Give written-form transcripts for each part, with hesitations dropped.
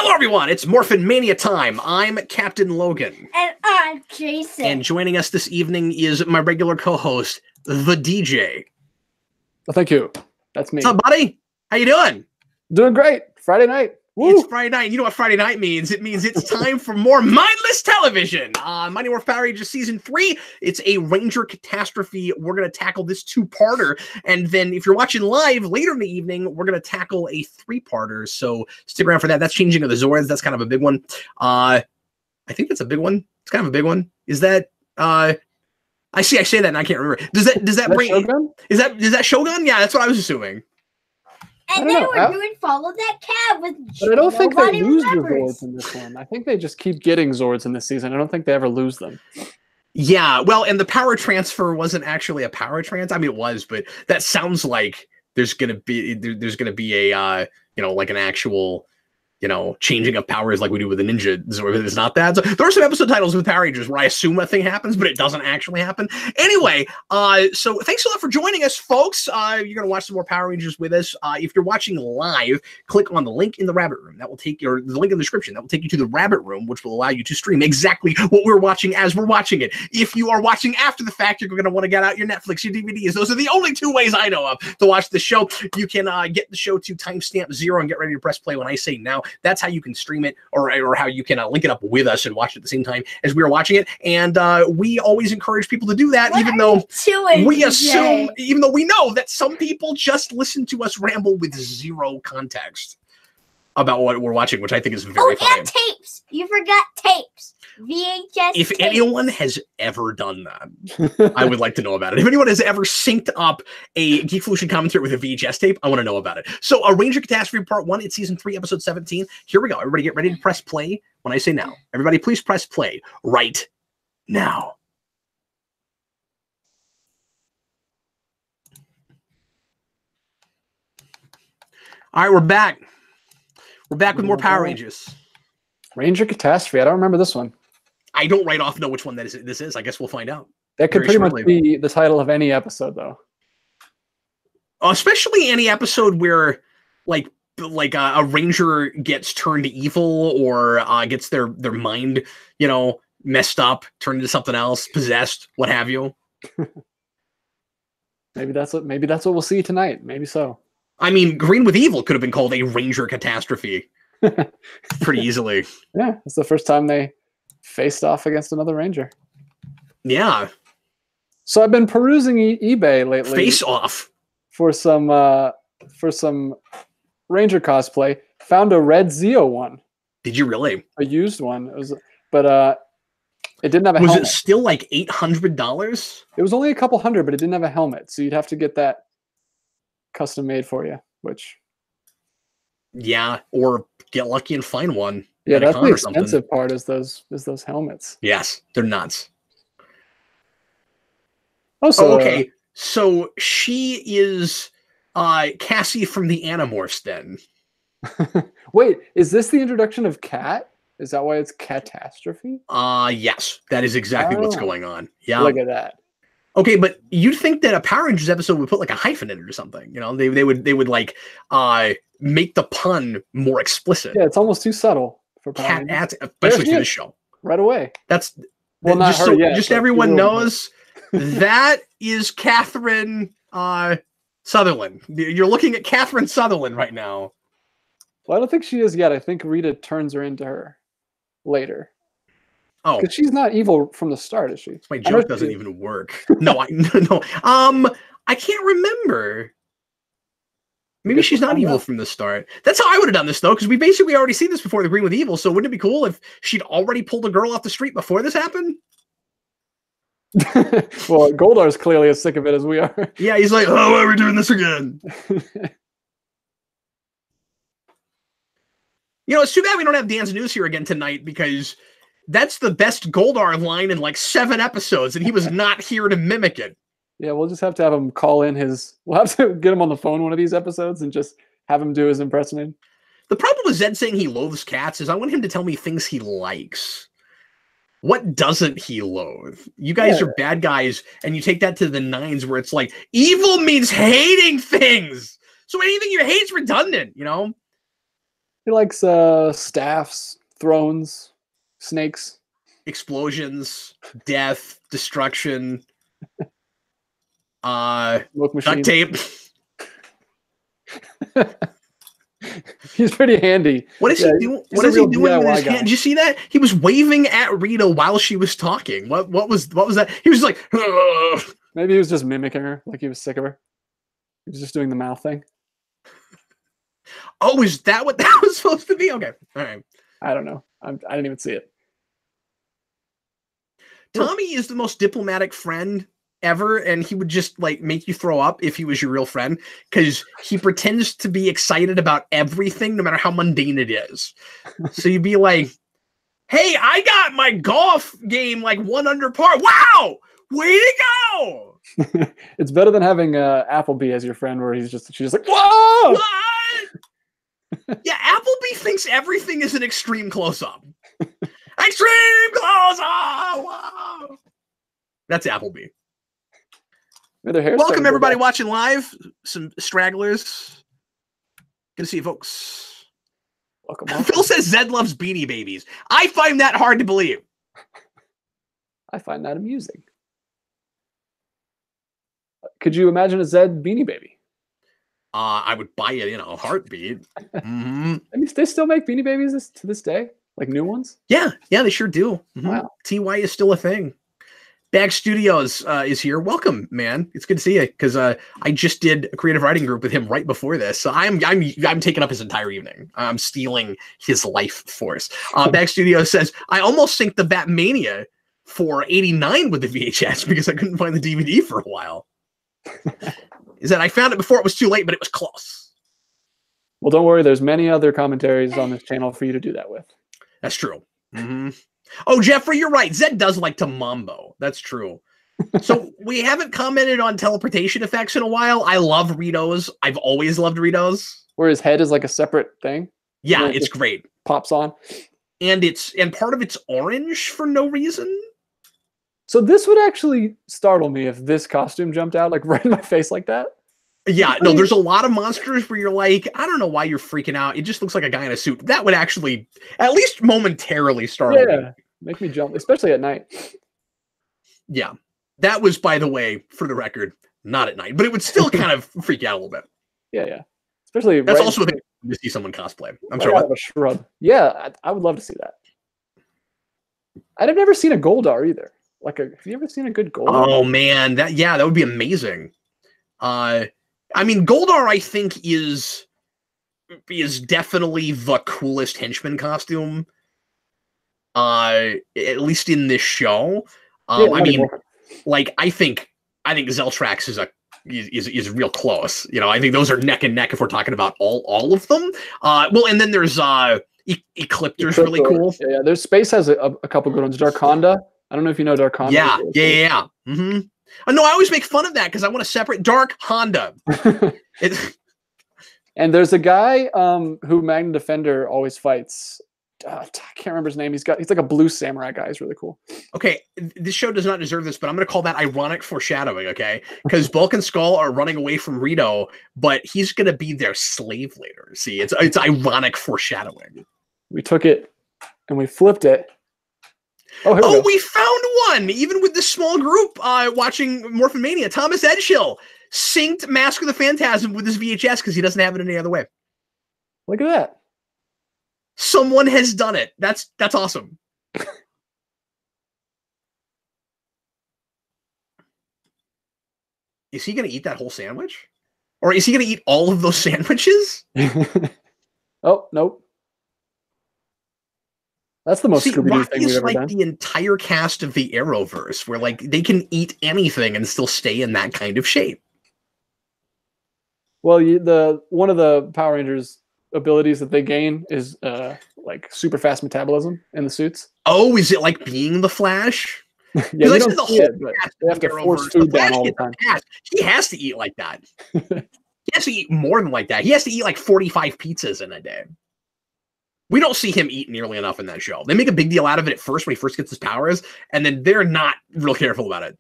Hello, everyone. It's Morphin Mania time. I'm Captain Logan. And I'm Jason. And joining us this evening is my regular co-host, the DJ. Well, thank you. That's me. What's up, buddy? How you doing? Doing great. Friday night. Woo. It's Friday night. You know what Friday night means? It means it's time for more mindless television. Mighty Morphin Power Rangers Season 3. It's a Ranger Catastrophe. We're going to tackle this two-parter. And then if you're watching live later in the evening, we're going to tackle a three-parter. So stick around for that. That's Changing of the Zords. That's kind of a big one. I think that's a big one. It's kind of a big one. Is that... I say that and I can't remember. Does that bring... Shogun? Is that Shogun? Yeah, that's what I was assuming. And then we're doing Follow That Cat with But I don't think they lose the remembers. Zords in this one. I think they just keep getting Zords in this season. I don't think they ever lose them. Yeah, well, and the power transfer wasn't actually a power trans. I mean, it was, but that sounds like there's gonna be a like an actual changing of powers like we do with the ninja Zord. It's not that. So there are some episode titles with Power Rangers where I assume a thing happens, but it doesn't actually happen. Anyway, so thanks a lot for joining us, folks. You're gonna watch some more Power Rangers with us. If you're watching live, click on the link in the Rabbit Room. That will take you, or the link in the description. That will take you to the Rabbit Room, which will allow you to stream exactly what we're watching as we're watching it. If you are watching after the fact, you're gonna want to get out your Netflix, your DVDs. Those are the only two ways I know of to watch the show. You can get the show to timestamp 0 and get ready to press play when I say now. That's how you can stream it, or how you can link it up with us and watch it at the same time as we are watching it. And we always encourage people to do that, even though we know that some people just listen to us ramble with zero context about what we're watching, which I think is very funny. And tapes. You forgot tapes. VHS If tapes. anyone has ever done that, I would like to know about it. If anyone has ever synced up a Geek Evolution commentary with a VHS tape, I want to know about it. So, a Ranger Catastrophe Part 1, it's Season 3, Episode 17. Here we go. Everybody get ready to press play when I say now. Everybody, please press play right now. All right, we're back. We're back with more Power Rangers. Ranger Catastrophe. I don't remember this one. I don't right off know which one this is. I guess we'll find out. That could pretty much be the title of any episode, though. Especially any episode where, like a ranger gets turned evil or gets their mind, messed up, turned into something else, possessed, what have you. Maybe that's what we'll see tonight. Maybe so. I mean, Green with Evil could have been called a Ranger Catastrophe pretty easily. Yeah, it's the first time they faced off against another Ranger. Yeah. So I've been perusing eBay lately. Face off for some Ranger cosplay. Found a red Zeo one. Did you really? A used one. It was, but it didn't have a helmet. Was it still like $800? It was only a couple hundred, but it didn't have a helmet, so you'd have to get that custom made for you. Which, yeah, or get lucky and find one. Yeah, that's the expensive part. Is those helmets? Yes, they're nuts. Also, okay, so she is Cassie from the Animorphs then. Wait, is this the introduction of Cat? Is that why it's Catastrophe? Yes, that is exactly what's going on. Yeah. Look at that. Okay, but you'd think that a Power Rangers episode would put like a hyphen in it or something. They would like make the pun more explicit. Yeah, it's almost too subtle for Power Rangers. Especially for this show. Right away. That's not her yet, just everyone knows that is Catherine Sutherland. You're looking at Catherine Sutherland right now. Well, I don't think she is yet. I think Rita turns her into her later. Oh, because she's not evil from the start, is she? My joke doesn't even work. No, no. I can't remember. Maybe she's not evil from the start. That's how I would have done this, though, because we basically already seen this before the Green with Evil. So wouldn't it be cool if she'd already pulled a girl off the street before this happened? Well, Goldar's clearly as sick of it as we are. Yeah, he's like, oh, why are we doing this again? It's too bad we don't have Dan's news here again tonight, because that's the best Goldar line in like 7 episodes, and he was not here to mimic it. Yeah, we'll just have to have him call in we'll have to get him on the phone one of these episodes and just have him do his impersonation. The problem with Zed saying he loathes cats is I want him to tell me things he likes. What doesn't he loathe? You guys are bad guys, and you take that to the 9s where it's like, evil means hating things. So anything you hate is redundant, He likes staffs, thrones, snakes, explosions, death, destruction, smoke duct machines. tape. He's pretty handy. What is he doing? What is he doing with his hand? Did you see that? He was waving at Rita while she was talking. What was that? He was like, ugh. Maybe he was just mimicking her, like he was sick of her. He was just doing the mouth thing. Oh, is that what that was supposed to be? Okay, all right. I don't know. I didn't even see it. Tommy is the most diplomatic friend ever, and he would just like make you throw up if he was your real friend, because he pretends to be excited about everything, no matter how mundane it is. So you'd be like, "Hey, I got my golf game like 1 under par. Wow, way to go!" It's better than having Appleby as your friend, where she's just like, "Whoa!" What? Yeah, Appleby thinks everything is an extreme close-up. Extreme close-up. Wow. That's Appleby. Welcome everybody watching live. Some stragglers. Good to see you folks. Welcome. Phil says Zed loves Beanie Babies. I find that hard to believe. I find that amusing. Could you imagine a Zed Beanie Baby? I would buy it in a heartbeat. Mm-hmm. I mean, they still make Beanie Babies to this day, like new ones. Yeah, they sure do. Mm-hmm. Wow. TY is still a thing. Bag Studios is here. Welcome, man. It's good to see you, because I just did a creative writing group with him right before this. So I'm taking up his entire evening. I'm stealing his life force. Bag Studios says, I almost synced the Bat Mania for 89 with the VHS because I couldn't find the DVD for a while. Is that I found it before it was too late, but it was close. Well, don't worry. There's many other commentaries on this channel for you to do that with. That's true. Mm-hmm. Oh, Jeffrey, you're right. Zed does like to mambo. That's true. So we haven't commented on teleportation effects in a while. I love Ritos. I've always loved Ritos. Where his head is like a separate thing. Yeah, it's great. Pops on. And part of it's orange for no reason. So this would actually startle me if this costume jumped out like right in my face like that. Yeah, no, there's a lot of monsters where you're like, I don't know why you're freaking out. It just looks like a guy in a suit. That would actually, at least momentarily, startle me. Make me jump, especially at night. Yeah, that was, by the way, for the record, not at night, but it would still kind of freak you out a little bit. Yeah. Especially that's also the thing to see someone cosplay. I'm sorry. A shrub. Yeah, I would love to see that. I've never seen a Goldar either. Have you ever seen a good Goldar? Oh man, that would be amazing. I mean, Goldar, I think is definitely the coolest henchman costume. At least in this show. I mean, like I think Zeltrax is real close. You know, I think those are neck and neck if we're talking about all of them. Well, and then there's Ecliptor's really cool. Yeah, there's Space has a couple good ones. Darkonda. I don't know if you know Darkonda. Yeah. Mm-hmm. No, I always make fun of that because I want to separate Dark Honda. And there's a guy who Magna Defender always fights. I can't remember his name. He's like a blue samurai guy. He's really cool. Okay, this show does not deserve this, but I'm going to call that ironic foreshadowing, okay? Because Bulk and Skull are running away from Rito, but he's going to be their slave later. See, it's ironic foreshadowing. We took it and we flipped it. Oh, we found one! Even with this small group watching Morphin Mania, Thomas Edgehill synced Mask of the Phantasm with his VHS because he doesn't have it any other way. Look at that. Someone has done it. That's awesome. Is he going to eat that whole sandwich? Or is he going to eat all of those sandwiches? Oh, nope. That's the most Scooby-Doo thing we've ever like done. The entire cast of the Arrowverse, where like they can eat anything and still stay in that kind of shape. Well, one of the Power Rangers abilities that they gain is like super fast metabolism in the suits. Oh, is it like being the Flash? Yeah, you don't see it, but they have to force food down all the time. He has to eat like that. He has to eat more than like that. He has to eat like 45 pizzas in a day. We don't see him eat nearly enough in that show. They make a big deal out of it at first when he first gets his powers, and then they're not real careful about it.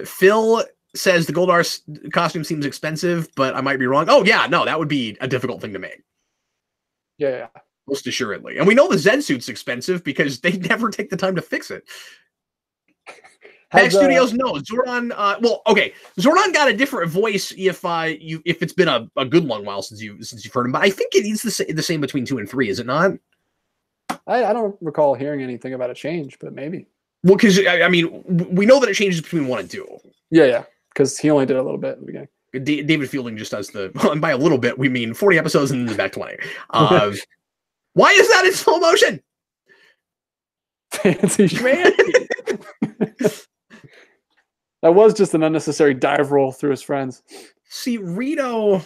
Phil says the Goldar costume seems expensive, but I might be wrong. Oh yeah, no, that would be a difficult thing to make. Yeah. Most assuredly. And we know the Zed suit's expensive because they never take the time to fix it. Panic Studios, no. Zordon, well, okay. Zordon got a different voice if it's been a good long while since you've heard him, but I think it is the same between 2 and 3, is it not? I don't recall hearing anything about a change, but maybe. Well, because I mean, we know that it changes between 1 and 2. Yeah, because he only did a little bit at the beginning. David Fielding just does and by a little bit, we mean 40 episodes and then back 20. Why is that in slow motion? Fancy schmancy. That was just an unnecessary dive roll through his friends. See, Rito.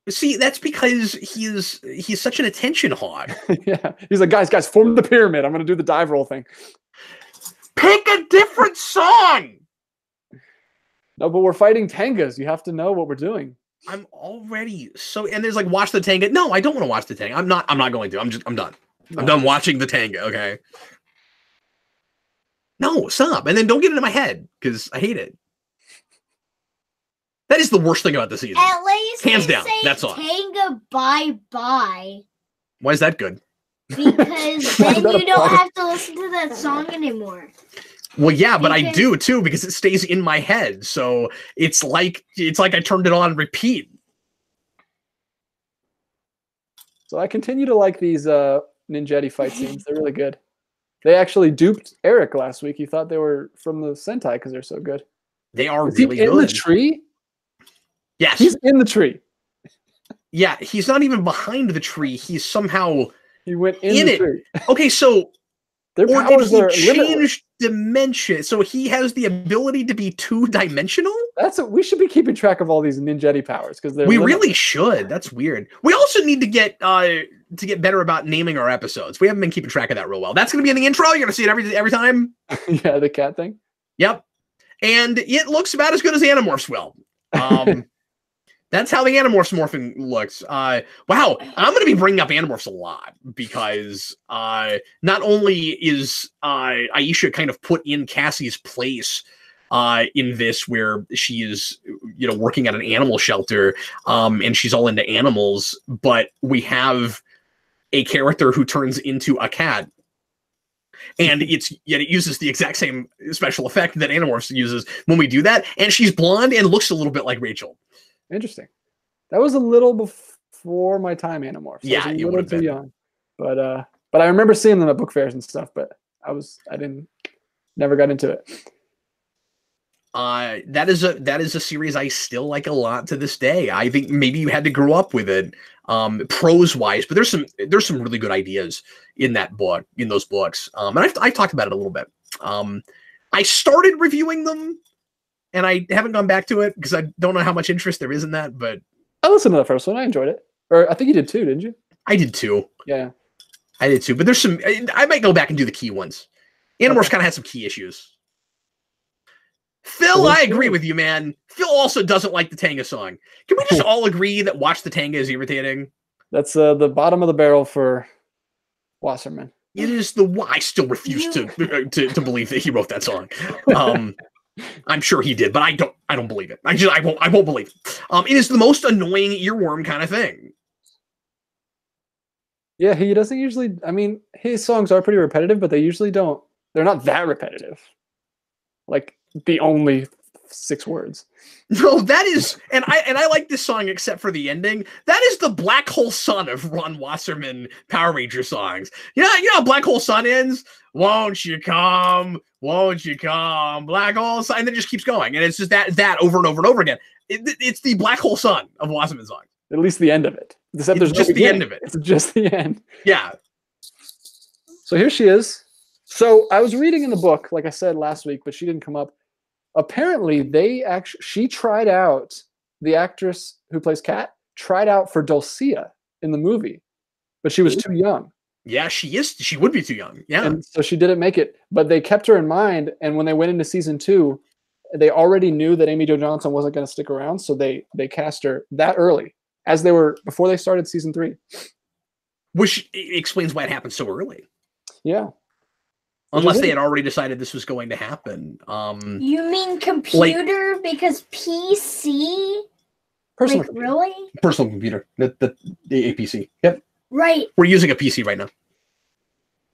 See, that's because he's such an attention hog. Yeah, he's like, guys, form the pyramid. I'm gonna do the dive roll thing. Pick a different song. No, but we're fighting Tengas. You have to know what we're doing. I'm already so, and there's like watch the Tanga. No, I don't want to watch the Tanga. I'm not going to. I'm done. No. I'm done watching the Tanga. Okay. No, stop. And then don't get into my head because I hate it. That is the worst thing about the season. At least hands down. That's all. Tanga bye. Why is that good? Because then you don't have to listen to that song anymore. Well, yeah, but I do too because it stays in my head. So it's like I turned it on repeat. So I continue to like these Ninjetti fight scenes. They're really good. They actually duped Eric last week. He thought they were from the Sentai because they're so good. They are Is really he in good. the tree? Yes. He's in the tree. Yeah, he's not even behind the tree. He's somehow he went in the tree. Okay, so their or powers did are he change dimension? So he has the ability to be 2-dimensional? We should be keeping track of all these Ninjetti powers because we really should. That's weird. We also need to get better about naming our episodes. We haven't been keeping track of that real well. That's going to be in the intro. You're going to see it every time. Yeah, the cat thing. Yep, and it looks about as good as Animorphs will. That's how the Animorphs morphing looks. Wow, I'm going to be bringing up Animorphs a lot because not only is Aisha kind of put in Cassie's place in this, where she is, working at an animal shelter, and she's all into animals, but we have a character who turns into a cat. And it uses the exact same special effect that Animorphs uses when we do that. And she's blonde and looks a little bit like Rachel. Interesting. That was a little before my time, Animorphs. Yeah, you would have been too young. But I remember seeing them at book fairs and stuff, but never got into it. That is a series I still like a lot to this day. I think maybe you had to grow up with it, prose wise, but there's some really good ideas in those books. And I've talked about it a little bit. I started reviewing them, and I haven't gone back to it because I don't know how much interest there is in that. But I listened to the first one. I enjoyed it. Or I think you did too, didn't you? I did too. Yeah, I did too. But there's some. I might go back and do the key ones. Animorphs kind of had some key issues. Phil, I agree with you, man. Phil also doesn't like the Tanga song. Can we just all agree that Watch the Tanga is irritating? That's the bottom of the barrel for Wasserman. It is I still refuse to believe that he wrote that song. I'm sure he did, but I don't believe it. I won't believe it. It is the most annoying earworm kind of thing. Yeah, he doesn't usually. I mean, his songs are pretty repetitive, but they're not that repetitive. Like the only 6 words. No, that is, and I like this song except for the ending. That is the Black Hole Sun of Ron Wasserman Power Ranger songs. You know how Black Hole Sun ends? Won't you come, Black Hole Sun? And then it just keeps going. And it's just that over and over and over again. It's the Black Hole Sun of Wasserman songs. At least the end of it. Except there's just the end of it. It's just the end. Yeah. So here she is. So I was reading in the book, like I said last week, but she didn't come up. Apparently, she tried out, the actress who plays Kat, tried out for Dulcia in the movie, but she was too young. Yeah, she is. She would be too young. Yeah. And so she didn't make it, but they kept her in mind. And when they went into season 2, they already knew that Amy Jo Johnson wasn't going to stick around. So they cast her that early before they started season 3. Which explains why it happened so early. Yeah. unless they had already decided this was going to happen. You mean computer because PC? Personal Like, really? Personal computer, the APC. Yep. Right. We're using a PC right now.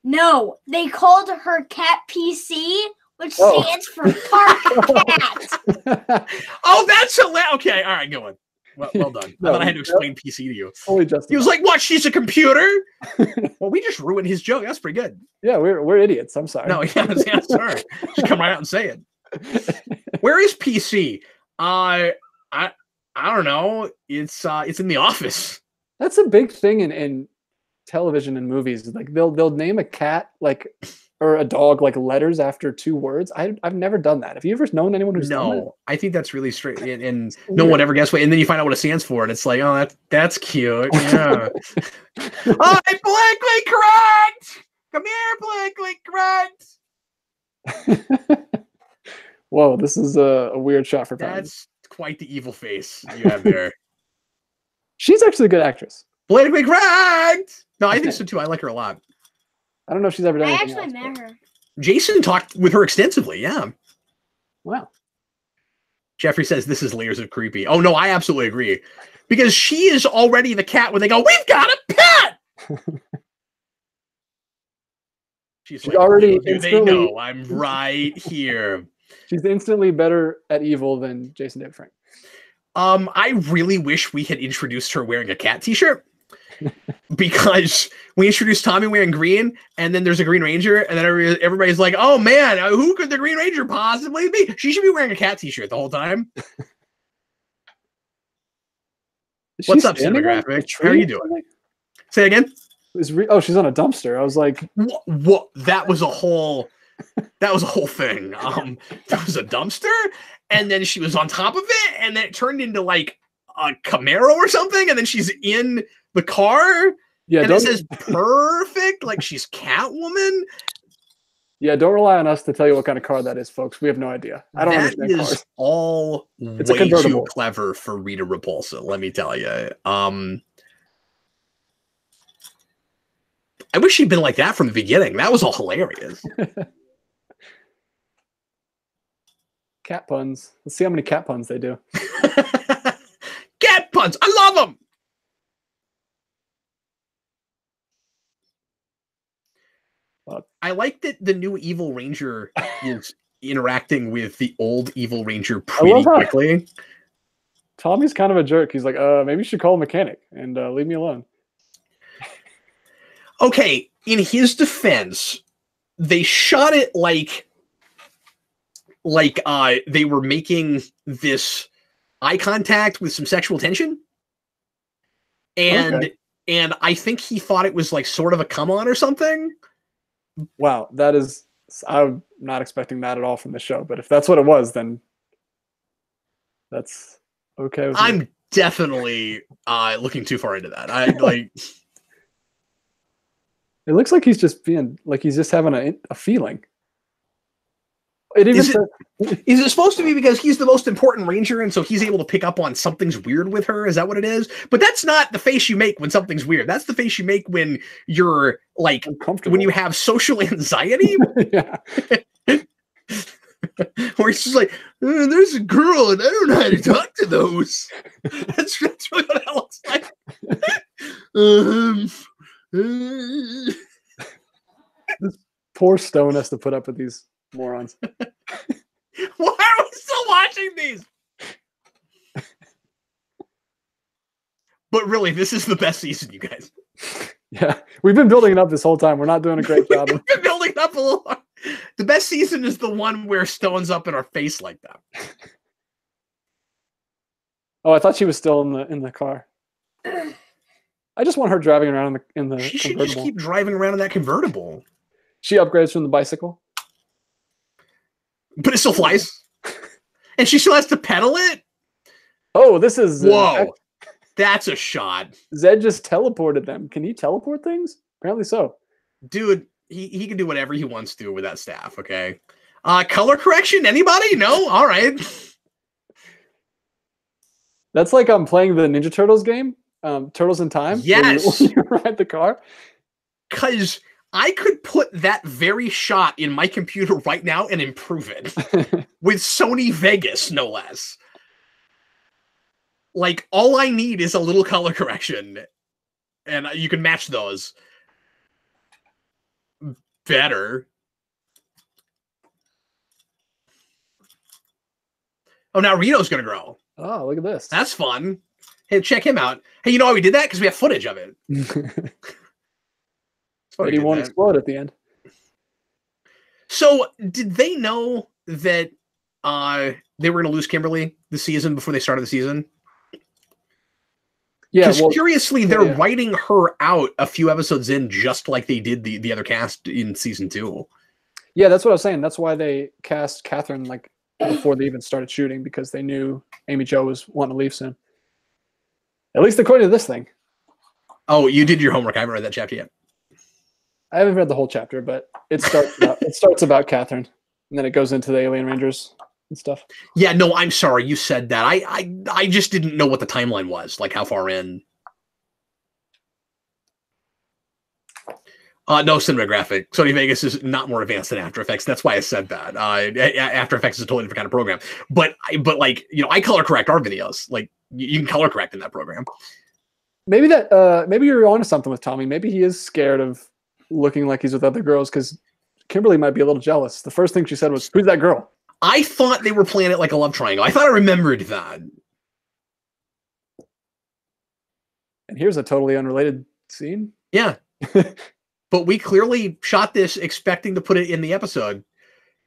No, they called her Cat PC, which stands for Park Cat. Oh, that's hilarious. Okay, all right, go on. Well done. No, I thought I had to explain PC to you. Fully justified. He was like, "What? She's a computer?" Well, we just ruined his joke. That's pretty good. Yeah, we're idiots. I'm sorry. No, yeah, sorry. Just come right out and say it. Where is PC? I don't know. It's in the office. That's a big thing in television and movies. Like they'll name a cat or a dog like letters after 2 words. I've never done that. Have you ever known anyone who's done that? I think that's really straight, and no one ever guessed what. And then you find out what it stands for, and it's like, oh, that's cute. Yeah. Oh, politically correct. Come here, politically correct. Whoa, this is a weird shot for Patty. That's quite the evil face you have there. She's actually a good actress. Politically correct. No, I think so too. I like her a lot. I don't know if she's ever done I anything actually else, met her. Jason talked with her extensively. Yeah. Wow. Jeffrey says this is layers of creepy. Oh no, I absolutely agree. Because she is already the cat when they go, "We've got a pet." She's like, already do they know I'm right here? She's instantly better at evil than Jason David Frank. I really wish we had introduced her wearing a cat t-shirt. Because we introduced Tommy wearing green, and then there's a Green Ranger, and then everybody's like, "Oh man, who could the Green Ranger possibly be?" She should be wearing a cat t-shirt the whole time. What's up, Cinematographic? How are you doing? Say again. She's on a dumpster. I was like, what? That was a whole thing. That was a dumpster, and then she was on top of it, and then it turned into like a Camaro or something, and then she's in the car. Yeah, and it says perfect, like she's Catwoman. Yeah, don't rely on us to tell you what kind of car that is, folks. We have no idea. I don't understand cars. That is all it's way too clever for Rita Repulsa, let me tell you. I wish she'd been like that from the beginning. That was all hilarious. Cat puns. Let's see how many cat puns they do. Cat puns. I love them. I like that the new Evil Ranger is interacting with the old Evil Ranger pretty quickly. Tommy's kind of a jerk. He's like, maybe you should call a mechanic and leave me alone. Okay, in his defense, they shot it like they were making this eye contact with some sexual tension. And I think he thought it was like sort of a come on or something. Wow, I'm not expecting that at all from the show, but if that's what it was, then that's okay with I'm me. Definitely looking too far into that. I like it looks like he's just having a feeling. Is it supposed to be because he's the most important ranger and so he's able to pick up on something's weird with her? Is that what it is? But that's not the face you make when something's weird. That's the face you make when you're like when you have social anxiety. Yeah. Or it's just like, there's a girl and I don't know how to talk to those. That's really what that looks like. This poor Stone has to put up with these morons. Why are we still watching these? But really, this is the best season, you guys. Yeah, we've been building it up this whole time. We're not doing a great job. We've been building it up a little. The best season is the one where Stone's up in our face like that. Oh, I thought she was still in the car. I just want her driving around in the She should convertible. just keep driving around in that convertible. She upgrades from the bicycle. But it still flies. And she still has to pedal it? Oh, this is... Whoa. That's a shot. Zed just teleported them. Can he teleport things? Apparently so. Dude, he can do whatever he wants to with that staff, okay? Color correction? Anybody? No? All right. That's like I'm playing the Ninja Turtles game, Turtles in Time. Yes. When you ride the car. Because I could put that very shot in my computer right now and improve it with Sony Vegas, no less. Like, all I need is a little color correction, and you can match those better. Oh, now Rito's gonna grow. Oh, look at this. That's fun. Hey, check him out. Hey, you know why we did that? Because we have footage of it. But he won't explode at the end. So, did they know that they were going to lose Kimberly this season before they started the season? Yeah, because curiously, they're writing her out a few episodes in, just like they did the other cast in season 2. Yeah, that's what I was saying. That's why they cast Catherine like before they even started shooting, because they knew Amy Jo was wanting to leave soon. At least according to this thing. Oh, you did your homework. I haven't read that chapter yet. I haven't read the whole chapter, but it starts about Catherine, and then it goes into the Alien Rangers and stuff. Yeah, no, I'm sorry. You said that. I just didn't know what the timeline was, like how far in. No, cinematographic. Sony Vegas is not more advanced than After Effects. That's why I said that. After Effects is a totally different kind of program. But like, you know, I color correct our videos. Like, you can color correct in that program. Maybe maybe you're onto something with Tommy. Maybe he is scared of looking like he's with other girls, because Kimberly might be a little jealous. The first thing she said was, "Who's that girl?" I thought they were playing it like a love triangle. I thought I remembered that. And here's a totally unrelated scene. Yeah. But we clearly shot this expecting to put it in the episode,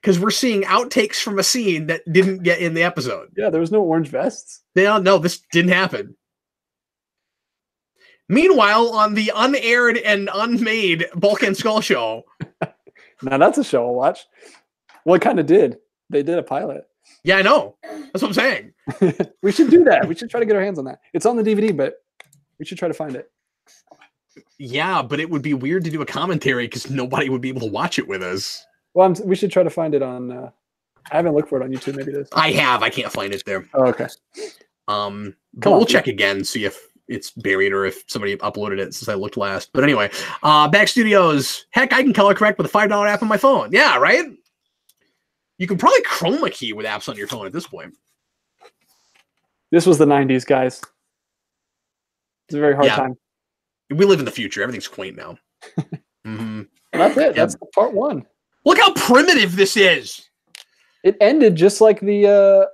because we're seeing outtakes from a scene that didn't get in the episode. Yeah, there was no orange vests. No, this didn't happen. Meanwhile, on the unaired and unmade Bulk and Skull show. Now that's a show I'll watch. Well, it kind of did. They did a pilot. Yeah, I know. That's what I'm saying. We should do that. We should try to get our hands on that. It's on the DVD, but we should try to find it. Yeah, but it would be weird to do a commentary because nobody would be able to watch it with us. Well, we should try to find it on. I haven't looked for it on YouTube. Maybe it is. I have. I can't find it there. Oh, okay. But we'll check again, see if it's buried or if somebody uploaded it since I looked last. But anyway, Back Studios. Heck, I can color correct with a $5 app on my phone. Yeah, right? You can probably chroma key with apps on your phone at this point. This was the 90s, guys. It's a very hard time. We live in the future. Everything's quaint now. That's it. That's part 1. Look how primitive this is. It ended just like the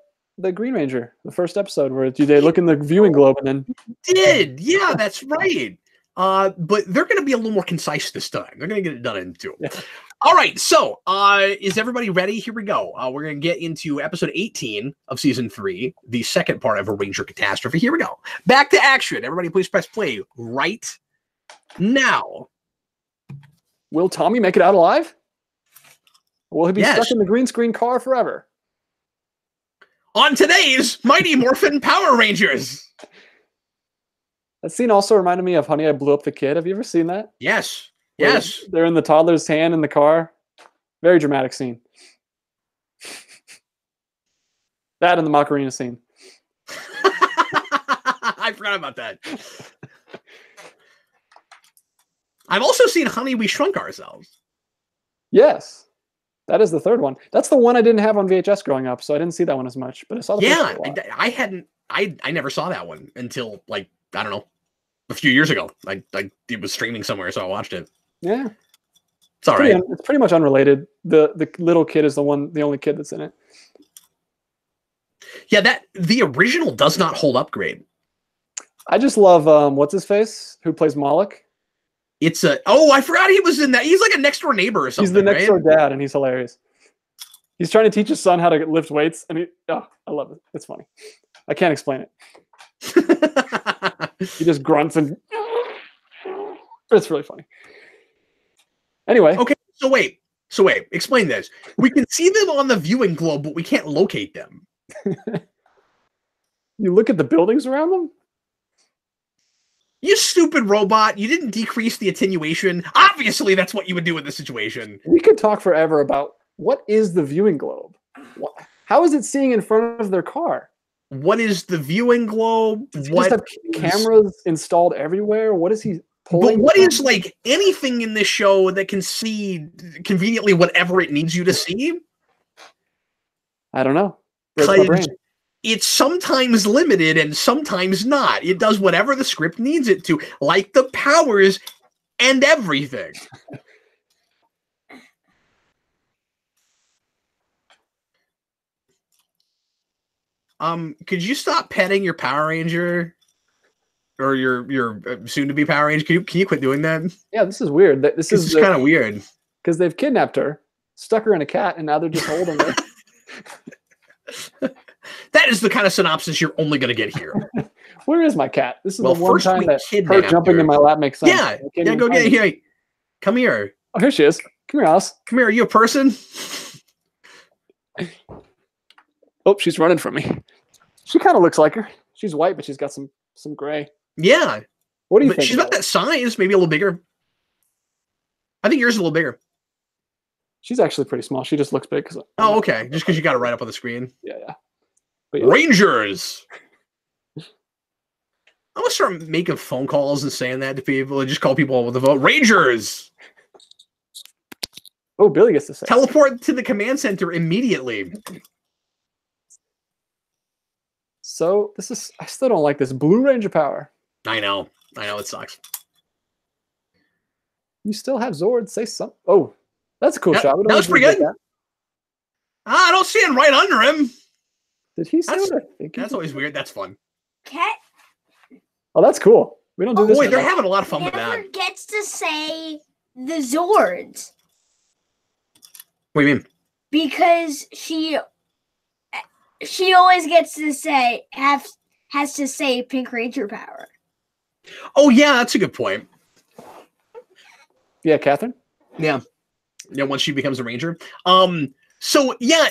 Green Ranger, the first episode, where they look in the viewing globe and then yeah, that's right. But they're going to be a little more concise this time. They're going to get it done in 2. Yeah. All right, so is everybody ready? Here we go. We're going to get into episode 18 of season 3, the second part of a Ranger Catastrophe. Here we go. Back to action. Everybody, please press play right now. Will Tommy make it out alive? Or will he be stuck in the green screen car forever? On today's Mighty Morphin Power Rangers. That scene also reminded me of Honey, I Blew Up the Kid. Have you ever seen that? Yes. Yes. They're in the toddler's hand in the car. Very dramatic scene. That and the Macarena scene. I forgot about that. I've also seen Honey, We Shrunk Ourselves. Yes. That is the third one. That's the one I didn't have on VHS growing up, so I didn't see that one as much. But I saw the first one a lot. I hadn't. I never saw that one until, like, I don't know, a few years ago. It was streaming somewhere, so I watched it. Yeah, it's all right. It's pretty much unrelated. The little kid is the only kid that's in it. Yeah, the original does not hold up great. I just love what's his face who plays Moloch. I forgot he was in that. He's like a next door neighbor or something. He's the next door dad, and he's hilarious. He's trying to teach his son how to lift weights, and I love it. It's funny. I can't explain it. He just grunts and it's really funny. Anyway. Okay, so wait. Explain this. We can see them on the viewing globe, but we can't locate them. You look at the buildings around them? You stupid robot. You didn't decrease the attenuation. Obviously, that's what you would do in this situation. We could talk forever about what is the viewing globe? How is it seeing in front of their car? What is the viewing globe? Does he just have cameras installed everywhere? What is he pulling. what is like anything in this show that can see conveniently whatever it needs you to see? I don't know. Breaks my brain. It's sometimes limited and sometimes not. It does whatever the script needs it to, like the powers and everything. Could you stop petting your Power Ranger or your soon-to-be Power Ranger? Can you quit doing that? Yeah, this is weird. This is kind of weird because they've kidnapped her, stuck her in a cat, and now they're just holding her. That is the kind of synopsis you're only going to get here. Where is my cat? This is the one time that her jumping her. In my lap makes sense. Yeah, go get here. Come here. Oh, here she is. Come here, Alice. Come here. Are you a person? Oh, she's running from me. She kind of looks like her. She's white, but she's got some gray. Yeah. What do you think? She's not that size. Maybe a little bigger. I think yours is a little bigger. She's actually pretty small. She just looks big. Oh, okay. Just because you got it right up on the screen. Yeah. But Rangers. I'm gonna start making phone calls and saying that to people and just call people with the vote. Rangers. Oh, Billy gets to say. Teleport to the command center immediately. So I still don't like this Blue Ranger power. I know it sucks. You still have Zord. Say something. Oh, that's a cool shot. That was pretty good. I don't see him right under him. Did he say what I think? That's always weird. That's fun. Cat. Oh, that's cool. We don't do this. Boy, they're having a lot of fun with that. Never gets to say the Zords. What do you mean? Because she always gets to say has to say Pink Ranger power. Oh yeah, that's a good point. Yeah, Catherine. Yeah. Once she becomes a ranger. So yeah,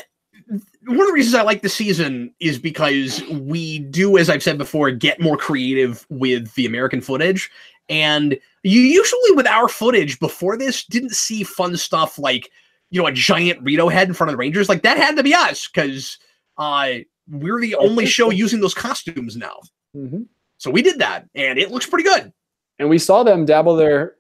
one of the reasons I like the season is because we do, as I've said before, get more creative with the American footage. And you usually, with our footage before this, didn't see fun stuff like, a giant Rito head in front of the Rangers. Like, that had to be us, because we're the only show using those costumes now. Mm-hmm. So we did that, and it looks pretty good. And we saw them dabble their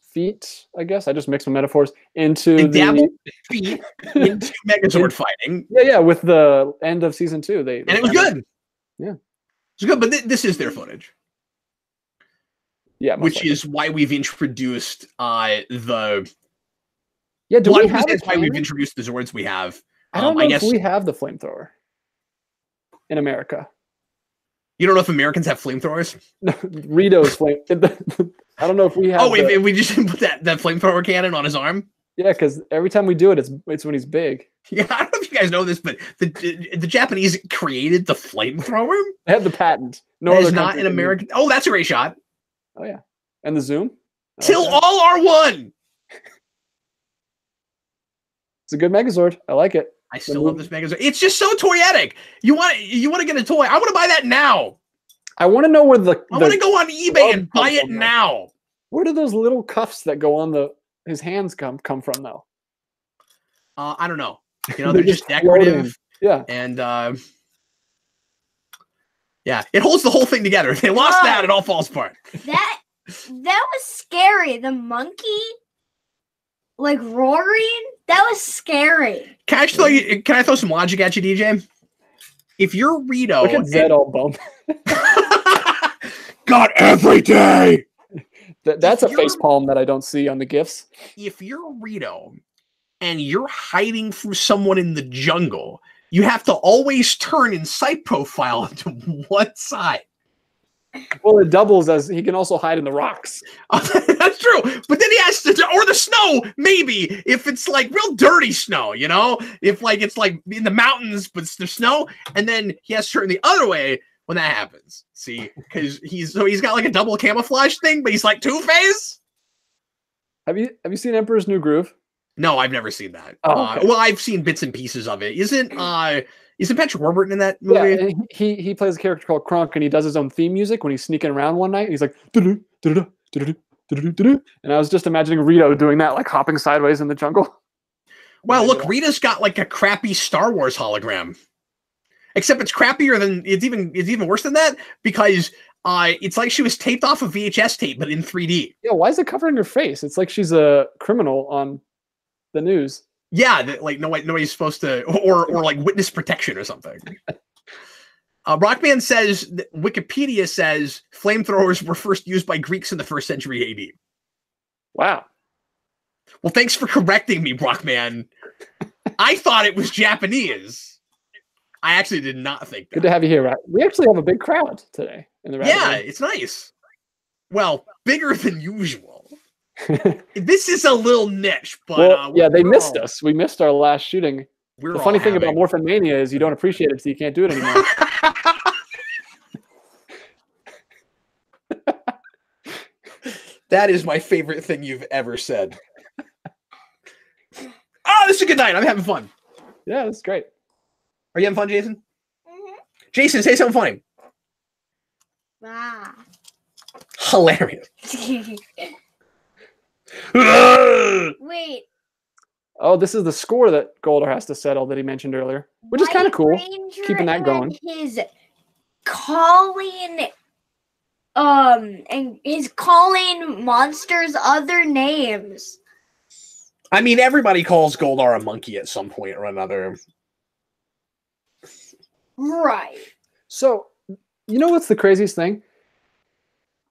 feet, I guess. I just mixed my metaphors into dabble feet into Megazord fighting. Yeah, with the end of season 2. And it was good. Yeah. It's good, but this is their footage. Yeah. Which is why we've introduced the... Yeah, do we have that's why we've introduced the Zords we have. I don't know if we have the flamethrower in America. You don't know if Americans have flamethrowers? No, Rito's flame. I don't know if we have. Oh, if we just put that flamethrower cannon on his arm? Yeah, because every time we do it, it's when he's big. Yeah, I don't know if you guys know this, but the Japanese created the flamethrower. They have the patent. No, it's not in American. Oh, that's a great shot. Oh yeah, and the zoom. Till all are one. It's a good Megazord. I like it. I still love this Megazord. It's just so toyetic. You want to get a toy? I want to buy that now. I want to know where I want to go on eBay and buy it now. Where do those little cuffs that go on his hands come from though? I don't know. They're just decorative. Yeah. And yeah, it holds the whole thing together. If they lost that, it all falls apart. That was scary. The monkey roaring. That was scary. Can I throw some logic at you, DJ? If you're Rito, look at Zed all bummed. God, every day. That's a face palm that I don't see on the GIFs. If you're Rito and you're hiding from someone in the jungle, you have to always turn in sight profile to one side. Well, it doubles as he can also hide in the rocks. That's true. But then he has to, or the snow, maybe, if it's real dirty snow, if it's in the mountains, but there's snow, and then he has to turn the other way when that happens. See, because he's got a double camouflage thing, but he's like Two-Face. Have you seen Emperor's New Groove? No, I've never seen that. Oh, okay. Well, I've seen bits and pieces of it. Isn't Patrick Warburton in that movie? Yeah, and he plays a character called Kronk, and he does his own theme music when he's sneaking around one night. And he's like, and I was just imagining Rito doing that, hopping sideways in the jungle. Wow, look, Rita's got a crappy Star Wars hologram. Except it's crappier than it's even worse than that, because It's like she was taped off a VHS tape, but in 3D. Yeah, why is it covering her face? It's like she's a criminal on the news. Yeah, like nobody's supposed to, or like witness protection or something. Rockman says Wikipedia says flamethrowers were first used by Greeks in the 1st century AD. Wow. Well, thanks for correcting me, Brockman. I thought it was Japanese. I actually did not think that. Good to have you here, right? We actually have a big crowd today in the rabbit hole. It's nice. Well, bigger than usual. This is a little niche, but well, yeah, they missed us. We missed our last shooting. The funny thing about Morphin Mania is you don't appreciate it, so you can't do it anymore. That is my favorite thing you've ever said. Oh, this is a good night. I'm having fun. Yeah, this is great. Are you having fun, Jason? Mm-hmm. Jason, say something funny. Ah. Hilarious. Wait. Oh, this is the score that Goldar has to settle that he mentioned earlier, which is kind of cool. Ranger Keeping that going. His calling, and his calling monsters other names. I mean, everybody calls Goldar a monkey at some point or another. Right. So, you know what's the craziest thing?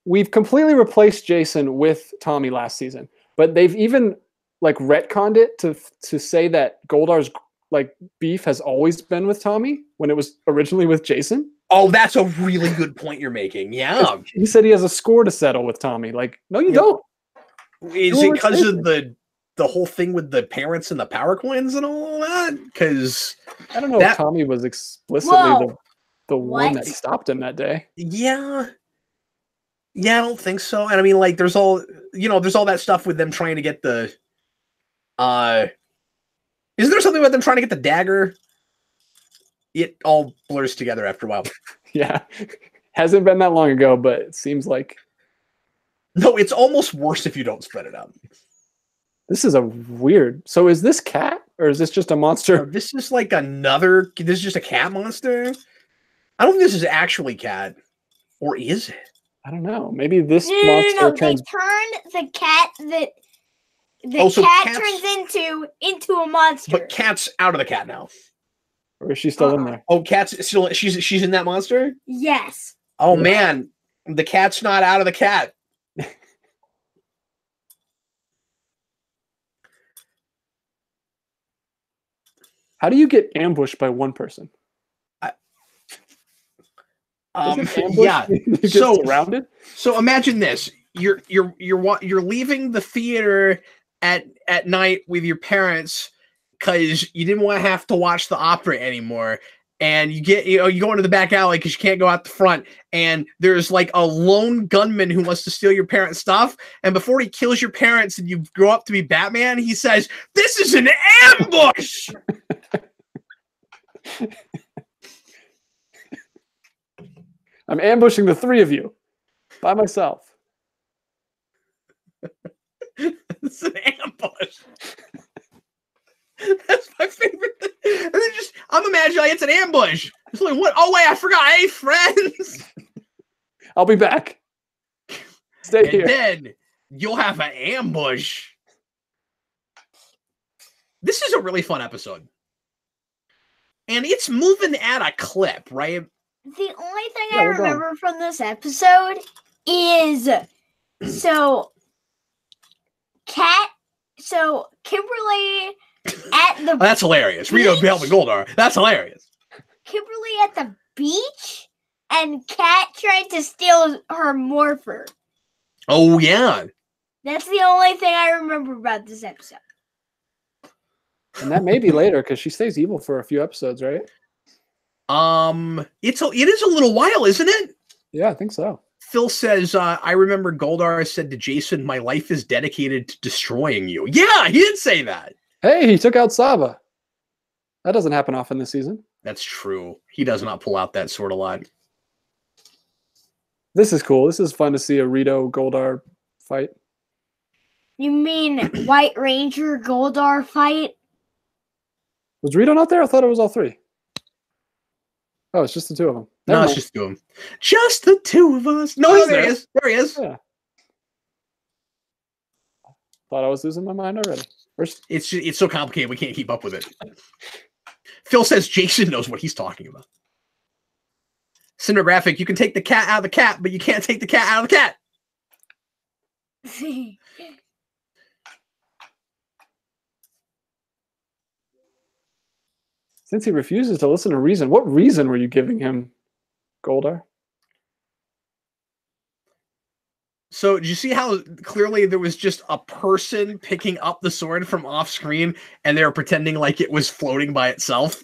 We've completely replaced Jason with Tommy last season, but they've even like retconned it to say that Goldar's like beef has always been with Tommy when it was originally with Jason. Oh, that's a really good point you're making. Yeah. He said he has a score to settle with Tommy. Like, no, you don't. Is it because of the whole thing with the parents and the power coins and all that? Because I don't know if Tommy was explicitly the one that stopped him that day. Yeah. Yeah, I don't think so. And I mean, like, there's all that stuff with them trying to get the is there something about them trying to get the dagger? It all blurs together after a while. Yeah. Hasn't been that long ago, but it seems like no, it's almost worse if you don't spread it out. This is a weird. So is this cat or is this just a monster? No, this is like this is just a cat monster. I don't think this is actually cat. Or is it? I don't know. Maybe this monster No, turns... they turn the cat that cat turns into a monster. But Cat's out of the cat now. Or is she still in there? Oh, Cat's still she's in that monster? Yes. Oh man, the cat's not out of the cat. How do you get ambushed by one person? Yeah. So surrounded. So imagine this: you're leaving the theater at night with your parents because you didn't want to have to watch the opera anymore, and you go into the back alley because you can't go out the front, and there's like a lone gunman who wants to steal your parents' stuff, and before he kills your parents and you grow up to be Batman, he says, "This is an ambush." I'm ambushing the three of you by myself. It's an ambush. That's my favorite thing. And then I'm imagining like, it's an ambush. It's like, what? Oh, wait, I forgot. Hey, friends. I'll be back. Stay here. And then you'll have an ambush. This is a really fun episode. And it's moving at a clip, right? The only thing I remember from this episode is Kimberly at the that's hilarious. Rito helping Goldar. That's hilarious. Kimberly at the beach and Kat tried to steal her morpher. Oh yeah. That's the only thing I remember about this episode. And that may be later because she stays evil for a few episodes, right? It is a little while, isn't it? Yeah, I think so. Phil says, I remember Goldar said to Jason, "My life is dedicated to destroying you." Yeah, he did say that. Hey, he took out Saba. That doesn't happen often this season. That's true. He does not pull out that sword a lot. This is cool. This is fun to see a Rito Goldar fight. You mean White Ranger Goldar fight? Was Rito not there? I thought it was all three. Oh, it's just the two of them. No, it's just two of them. Just the two of us. No, there he is. There he is. Yeah. Thought I was losing my mind already. It's so complicated we can't keep up with it. Phil says Jason knows what he's talking about. Cinegraphic, you can take the cat out of the cat, but you can't take the cat out of the cat. Since he refuses to listen to reason, what reason were you giving him, Goldar? So did you see how clearly there was just a person picking up the sword from off screen and they were pretending like it was floating by itself?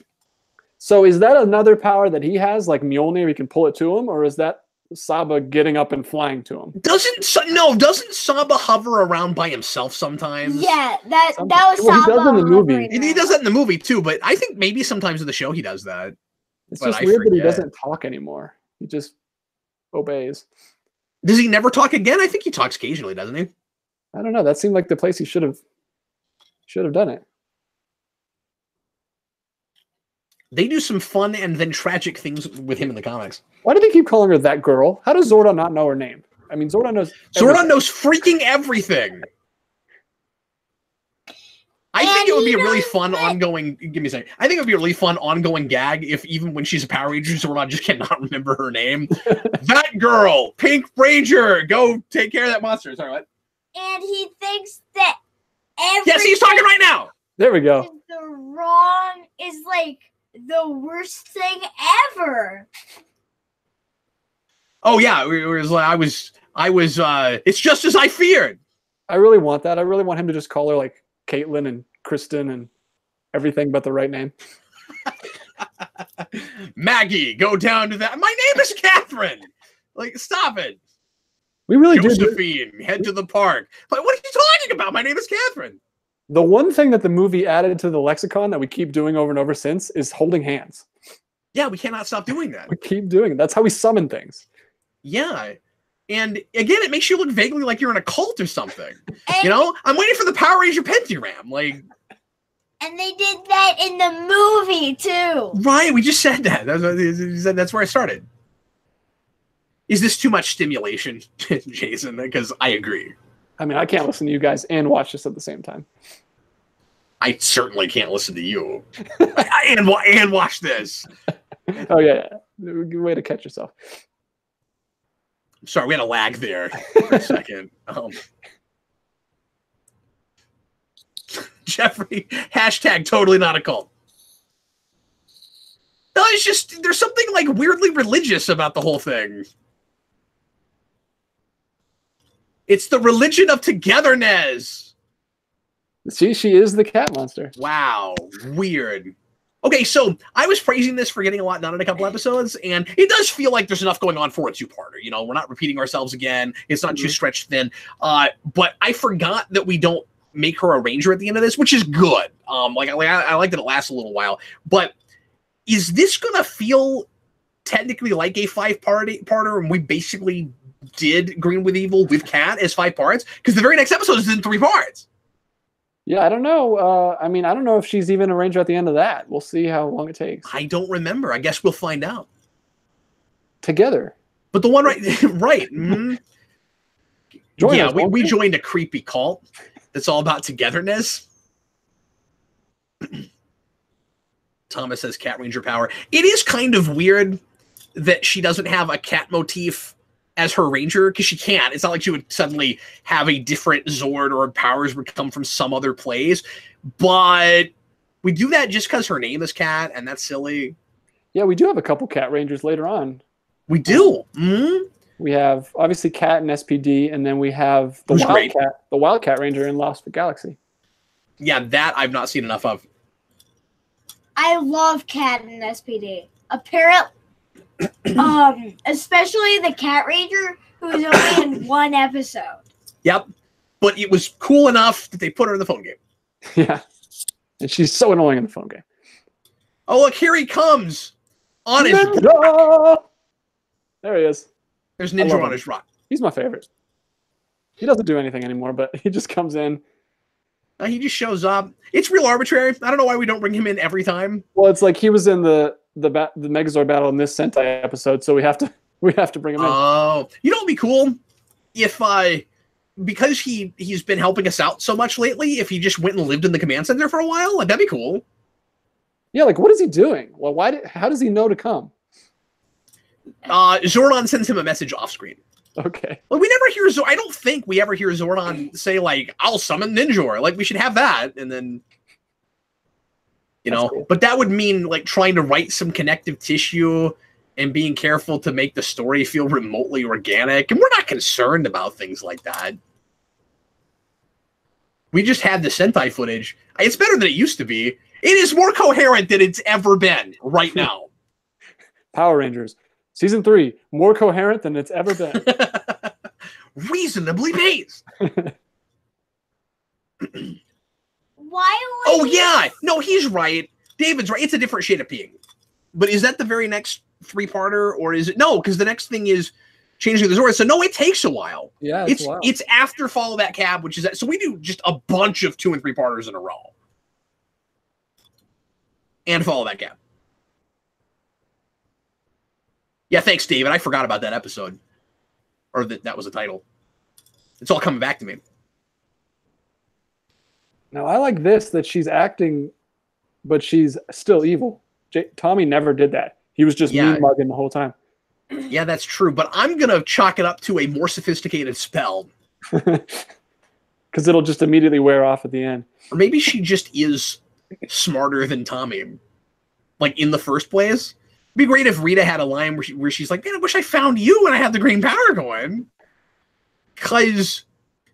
So is that another power that he has, like Mjolnir, he can pull it to him, or is that Saba getting up and flying to him? Doesn't Saba hover around by himself sometimes? Yeah, that was Saba. He does in the movie. He does that in the movie too, but I think maybe sometimes in the show he does that. It's just weird that he doesn't talk anymore. He just obeys. Does he never talk again? I think he talks occasionally, doesn't he? I don't know. That seemed like the place he should have done it. They do some fun and then tragic things with him in the comics. Why do they keep calling her that girl? How does Zordon not know her name? I mean, Zordon knows everything. Zordon knows freaking everything. I think it would be a really fun ongoing. Give me a second. I think it would be a really fun ongoing gag if even when she's a Power Ranger, Zordon just cannot remember her name. That girl, Pink Ranger, go take care of that monster. Sorry, what? And he thinks that yes, he's talking right now. There we go. The wrong is like the worst thing ever. Oh yeah, I was. It's just as I feared. I really want that. I really want him to just call her like Caitlin and Kristen and everything but the right name. Maggie, go down to that. My name is Catherine. Like, stop it. We really did. Josephine, head to the park. Like, what are you talking about? My name is Catherine. The one thing that the movie added to the lexicon that we keep doing over and over since is holding hands. Yeah, we cannot stop doing that. We keep doing it. That's how we summon things. Yeah. And again, it makes you look vaguely like you're in a cult or something. You know, I'm waiting for the Power Ranger pentagram. Like, and they did that in the movie too. Right, we just said that. That's where I started. Is this too much stimulation, Jason? Because I agree. I mean, I can't listen to you guys and watch this at the same time. I certainly can't listen to you and watch this. Oh yeah, good way to catch yourself. Sorry, we had a lag there for a second. Jeffrey, hashtag totally not a cult. No, it's just, there's something like weirdly religious about the whole thing. It's the religion of togetherness. See, she is the cat monster. Wow, weird. Okay, so I was praising this for getting a lot done in a couple episodes, and it does feel like there's enough going on for a two-parter. You know, we're not repeating ourselves again. It's not too stretched thin. But I forgot that we don't make her a ranger at the end of this, which is good. I like that it lasts a little while. But is this gonna feel technically like a five-parter, and we basically did Green with Evil with Cat as 5 parts? Because the very next episode is in 3 parts. Yeah, I don't know. I mean, I don't know if she's even a ranger at the end of that. We'll see how long it takes. I don't remember. I guess we'll find out. Together. But the one right. Mm-hmm. Yeah, we joined a creepy cult that's all about togetherness. Thomas says Cat Ranger power. It is kind of weird that she doesn't have a cat motif as her ranger, because she can't. It's not like she would suddenly have a different Zord or powers would come from some other place. But we do that just because her name is Cat, and that's silly. Yeah, we do have a couple Cat Rangers later on. We do. Mm-hmm. We have obviously Cat and SPD, and then we have the Wildcat Ranger in Lost for Galaxy. Yeah, that I've not seen enough of. I love Cat and SPD. Apparently, especially the Cat Ranger, who's only in 1 episode. Yep, but it was cool enough that they put her in the phone game. Yeah, and she's so annoying in the phone game. Oh, look, here he comes on his rock. There he is. There's Ninja on his rock. He's my favorite. He doesn't do anything anymore, but he just comes in. He just shows up. It's real arbitrary. I don't know why we don't bring him in every time. Well, it's like he was in the Megazord battle in this Sentai episode, so we have to bring him in. Oh, you know what'd be cool if because he's been helping us out so much lately. If he just went and lived in the command center for a while, like, that'd be cool. Yeah, like what is he doing? Well, how does he know to come? Zordon sends him a message off screen. Okay. Well, we never hear I don't think we ever hear Zordon say, like, I'll summon Ninjor. Like, we should have that, and then, you know, cool. But that would mean, like, trying to write some connective tissue and being careful to make the story feel remotely organic. And we're not concerned about things like that. We just had the Sentai footage. It's better than it used to be. It is more coherent than it's ever been right now. Power Rangers. Season 3, more coherent than it's ever been. Reasonably based. Why? Oh, yeah. No, he's right. David's right. It's a different shade of pink. But is that the very next 3-parter, or is it? No, because the next thing is changing the Zord. So no, it takes a while. Yeah, it's after Follow That Cab, which is that. So we do just a bunch of 2 and 3-parters in a row, and Follow That Cab. Yeah, thanks, David. I forgot about that episode, or that was the title. It's all coming back to me. Now I like this, that she's acting, but she's still evil. Tommy never did that. He was just mean mugging the whole time. Yeah, that's true. But I'm gonna chalk it up to a more sophisticated spell, because it'll just immediately wear off at the end. Or maybe she just is smarter than Tommy, like in the first place. It'd be great if Rita had a line where she's like, "Man, I wish I found you when I had the green power going." Because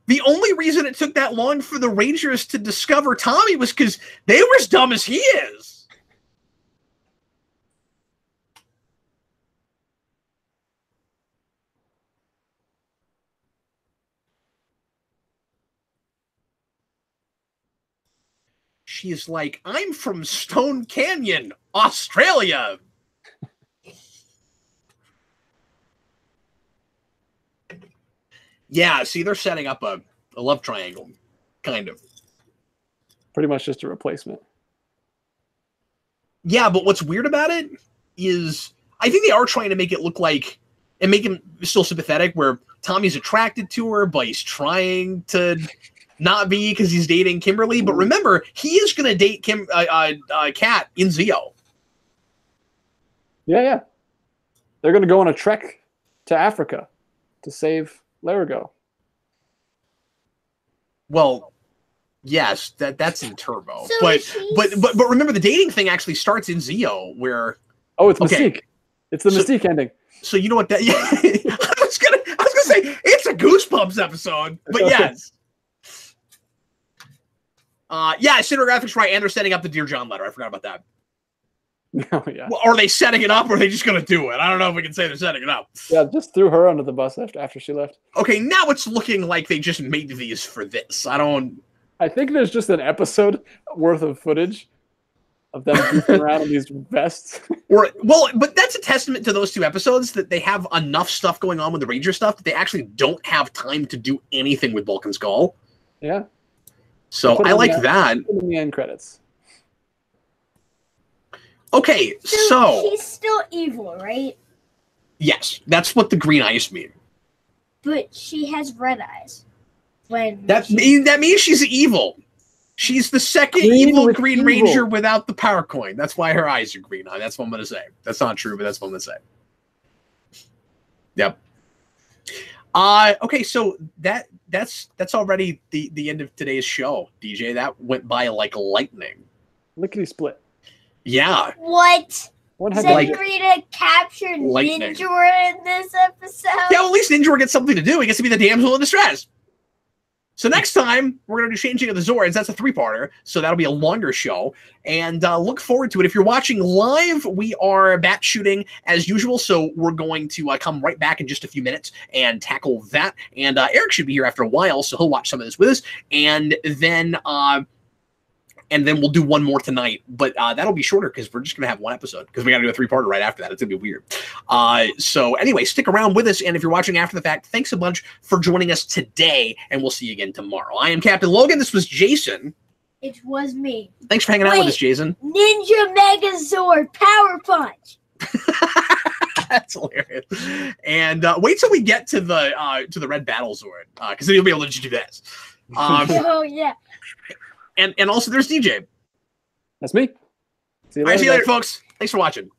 the only reason it took that long for the Rangers to discover Tommy was because they were as dumb as he is. She's like, "I'm from Stone Canyon, Australia." Yeah, see, they're setting up a love triangle, kind of. Pretty much just a replacement. Yeah, but what's weird about it is I think they are trying to make it look like, and make him still sympathetic, where Tommy's attracted to her, but he's trying to not be because he's dating Kimberly. But remember, he is going to date Kat in Zeo. Yeah. They're going to go on a trek to Africa to save Larigo. Well, yes, that's in Turbo. So but remember, the dating thing actually starts in Zeo, where it's Mystique. It's the Mystique ending. So you know what that? Yeah, I was gonna say it's a Goosebumps episode, but yes. Yeah, Cinegraphics right, and they're setting up the Dear John letter. I forgot about that. Oh, yeah. Well, are they setting it up, or are they just going to do it? I don't know if we can say they're setting it up. Yeah, just threw her under the bus after she left. Okay, now it's looking like they just made these for this. I think there's just an episode worth of footage of them goofing around in these vests. But that's a testament to those 2 episodes, that they have enough stuff going on with the Ranger stuff that they actually don't have time to do anything with Bulk and Skull. Yeah. So I like that. In the end credits. Okay, so she's still evil, right? Yes, that's what the green eyes mean. But she has red eyes. That means she's evil. She's the second evil Green Ranger without the power coin. That's why her eyes are green. That's what I'm going to say. That's not true, but that's what I'm going to say. Yep. Okay, so that's already the end of today's show, DJ. That went by like lightning. Lickety split. Yeah. What? Rita captured Ninjor in this episode? Yeah, well, at least Ninjor gets something to do. He gets to be the damsel in distress. So next time, we're going to do Changing of the Zords. That's a 3-parter, so that'll be a longer show. And look forward to it. If you're watching live, we are bat shooting as usual, so we're going to come right back in just a few minutes and tackle that. And Eric should be here after a while, so he'll watch some of this with us. And then and then we'll do one more tonight. But that'll be shorter because we're just gonna have one episode because we got to do a 3-parter right after that. It's gonna be weird. So anyway, stick around with us, and if you're watching after the fact, thanks a bunch for joining us today, and we'll see you again tomorrow. I am Captain Logan. This was Jason. It was me. Thanks for hanging out with us, Jason. Ninja Megazord Power Punch. That's hilarious. And wait till we get to the Red Battle Zord, because then you'll be able to just do this. Oh yeah. And also there's DJ. That's me. See you later, folks. Thanks for watching.